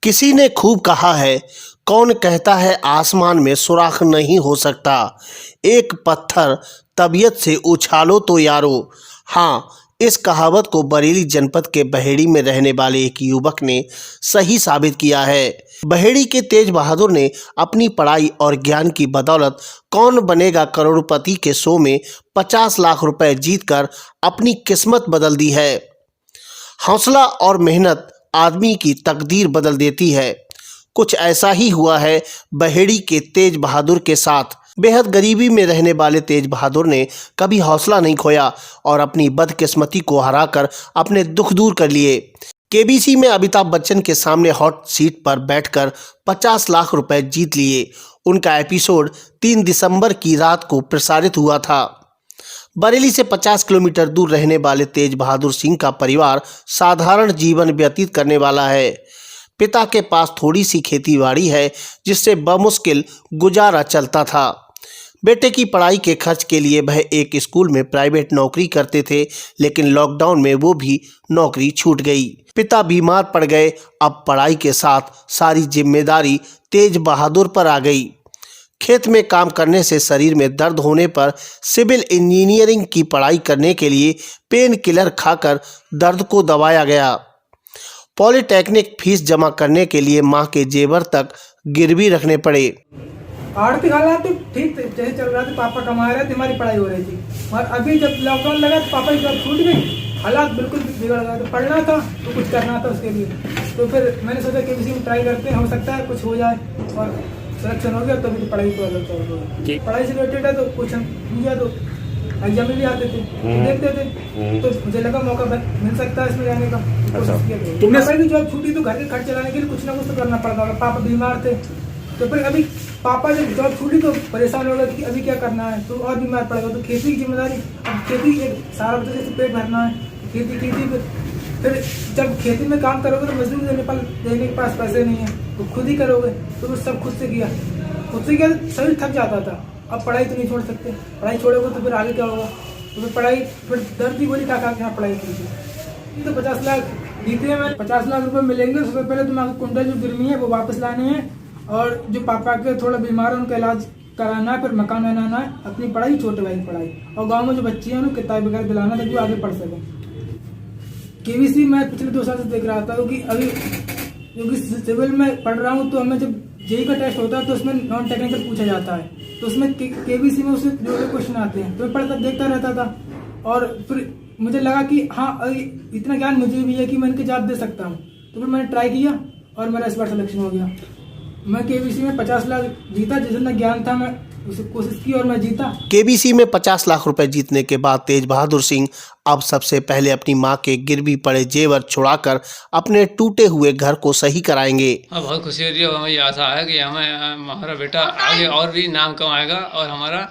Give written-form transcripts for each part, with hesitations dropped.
किसी ने खूब कहा है, कौन कहता है आसमान में सुराख नहीं हो सकता। एक पत्थर तबीयत से उछालो तो यारो। हाँ, इस कहावत को बरेली जनपद के बहेड़ी में रहने वाले एक युवक ने सही साबित किया है। बहेड़ी के तेज बहादुर ने अपनी पढ़ाई और ज्ञान की बदौलत कौन बनेगा करोड़पति के शो में 50 लाख रुपए जीतकर अपनी किस्मत बदल दी है। हौसला और मेहनत आदमी की तकदीर बदल देती है। कुछ ऐसा ही हुआ है बहेड़ी के तेज बहादुर के साथ। बेहद गरीबी में रहने वाले तेज बहादुर ने कभी हौसला नहीं खोया और अपनी बदकिस्मती को हराकर अपने दुख दूर कर लिए। केबीसी में अमिताभ बच्चन के सामने हॉट सीट पर बैठकर 50 लाख रुपए जीत लिए। उनका एपिसोड 3 दिसंबर की रात को प्रसारित हुआ था। बरेली से 50 किलोमीटर दूर रहने वाले तेज बहादुर सिंह का परिवार साधारण जीवन व्यतीत करने वाला है। पिता के पास थोड़ी सी खेतीबाड़ी है जिससे बमुश्किल गुजारा चलता था। बेटे की पढ़ाई के खर्च के लिए वह एक स्कूल में प्राइवेट नौकरी करते थे, लेकिन लॉकडाउन में वो भी नौकरी छूट गई। पिता बीमार पड़ गए। अब पढ़ाई के साथ सारी जिम्मेदारी तेज बहादुर पर आ गई। खेत में काम करने से शरीर में दर्द होने पर सिविल इंजीनियरिंग की पढ़ाई करने के लिए पेन किलर खाकर दर्द को दबाया गया। पॉलिटेक्निक फीस जमा करने के लिए मां के जेवर तक गिरवी रखने पड़े। आर्थिक हालात तो ठीक जैसे चल रहा था, पापा कमा रहे थे, हमारी पढ़ाई हो रही थी। और अभी जब लॉकडाउन लगा तो पापा की जॉब छूट गई, हालात बिल्कुल बिगड़ गए। तो पढ़ना था तो कुछ करना था उसके लिए। तो फिर मैंने सोचा कि किसी में ट्राई करते हैं, हो सकता है कुछ हो जाए। और सिलेक्शन हो गया तो अभी तो पढ़ाई को अलग चल रहा है। पढ़ाई से रिलेटेड है तो कुछ लिया तो एग्जाम में भी आते थे, देखते थे, तो मुझे लगा मौका मिल सकता है इसमें जाने का। कोशिश किया। तुमने की जॉब छूटी तो घर के खर्च चलाने के लिए कुछ ना कुछ तो करना पड़ता था। पापा बीमार थे, तो फिर अभी पापा जब जॉब छूटी तो परेशान हो गए कि अभी क्या करना है, तो और बीमार पड़ेगा। तो खेती की जिम्मेदारी, अब खेती एक सारा बच्चे जैसे पेट भरना है, खेती फिर जब खेती में काम करोगे तो मजदूर देने के पास पैसे नहीं है, तो खुद ही करोगे। तो वो सब खुद से किया तो शरीर थक जाता था। अब पढ़ाई तो नहीं छोड़ सकते, पढ़ाई छोड़ोगे तो फिर आगे क्या होगा। तो फिर पढ़ाई, फिर दर्द की गोली खा के यहाँ पढ़ाई की। तो 50 लाख जीते हैं। मैं 50 लाख रुपए मिलेंगे। सबसे पहले तो मैं कुंडल जो गिरवी है वो वापस लाने हैं, और जो पापा के थोड़ा बीमार है उनका इलाज कराना है, फिर मकान बनाना है, अपनी पढ़ाई, छोटे भाई की पढ़ाई, और गांव में जो बच्चे हैं उन्हें किताब वगैरह दिलाना ताकि वो आगे पढ़ सकें। केबीसी मैं पिछले 2 साल से देख रहा था, क्योंकि सिविल में पढ़ रहा हूँ। तो हमें जब जेई का टेस्ट होता है तो उसमें नॉन टेक्निकल पूछा जाता है, तो उसमें केबीसी में उससे जो क्वेश्चन आते हैं तो मैं पढ़ता देखता रहता था। और फिर मुझे लगा कि हाँ, इतना ज्ञान मुझे भी है कि मैं इनके जवाब दे सकता हूँ। तो फिर मैंने ट्राई किया और मेरा इस बार सिलेक्शन हो गया। मैं केबीसी में 50 लाख जीता, जितना ज्ञान था मैं उसे कोशिश की और मैं जीता। केबीसी में 50 लाख रुपए जीतने के बाद तेज बहादुर सिंह अब सबसे पहले अपनी मां के गिरवी पड़े जेवर छुड़ाकर अपने टूटे हुए घर को सही कराएंगे। बहुत खुशी हो रही है। हमें ये आशा है कि हमारा बेटा आगे और भी नाम कमाएगा और हमारा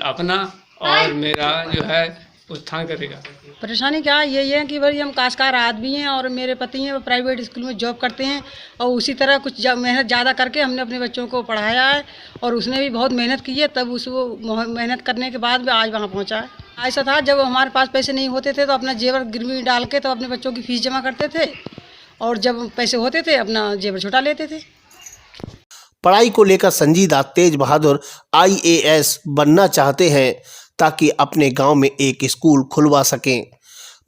अपना और मेरा जो है उत्थान करेगा। परेशानी क्या है, यही है कि भाई हम काश्तकार आदमी हैं और मेरे पति हैं वो प्राइवेट स्कूल में जॉब करते हैं, और उसी तरह कुछ मेहनत ज़्यादा करके हमने अपने बच्चों को पढ़ाया है, और उसने भी बहुत मेहनत की है, तब उसको मेहनत करने के बाद भी आज वहाँ पहुँचा है। ऐसा था जब हमारे पास पैसे नहीं होते थे तो अपना जेवर गिरवी डाल के तो अपने बच्चों की फीस जमा करते थे, और जब पैसे होते थे अपना जेवर छुटा लेते थे। पढ़ाई को लेकर संजीदा तेज बहादुर IAS बनना चाहते हैं ताकि अपने गांव में एक स्कूल खुलवा सकें।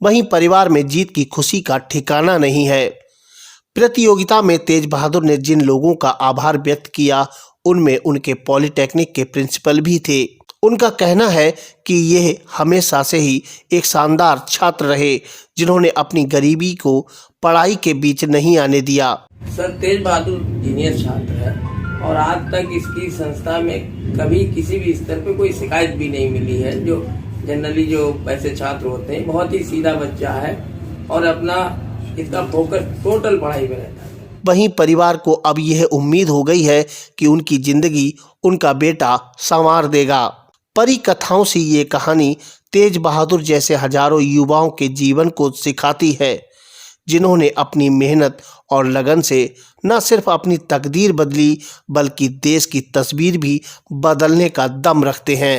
वहीं परिवार में जीत की खुशी का ठिकाना नहीं है। प्रतियोगिता में तेज बहादुर ने जिन लोगों का आभार व्यक्त किया उनमें उनके पॉलिटेक्निक के प्रिंसिपल भी थे। उनका कहना है कि यह हमेशा से ही एक शानदार छात्र रहे जिन्होंने अपनी गरीबी को पढ़ाई के बीच नहीं आने दिया। सर, तेज बहादुर जीनियस छात्र है और आज तक इसकी संस्था में कभी किसी भी स्तर पे कोई शिकायत भी नहीं मिली है। जो जनरली जो ऐसे छात्र होते हैं, बहुत ही सीधा बच्चा है और अपना इसका फोकस टोटल पढ़ाई में रहता है। वहीं परिवार को अब यह उम्मीद हो गई है कि उनकी जिंदगी उनका बेटा संवार देगा। परी कथाओं से ये कहानी तेज बहादुर जैसे हजारों युवाओं के जीवन को सिखाती है, जिन्होंने अपनी मेहनत और लगन से न सिर्फ अपनी तकदीर बदली बल्कि देश की तस्वीर भी बदलने का दम रखते हैं।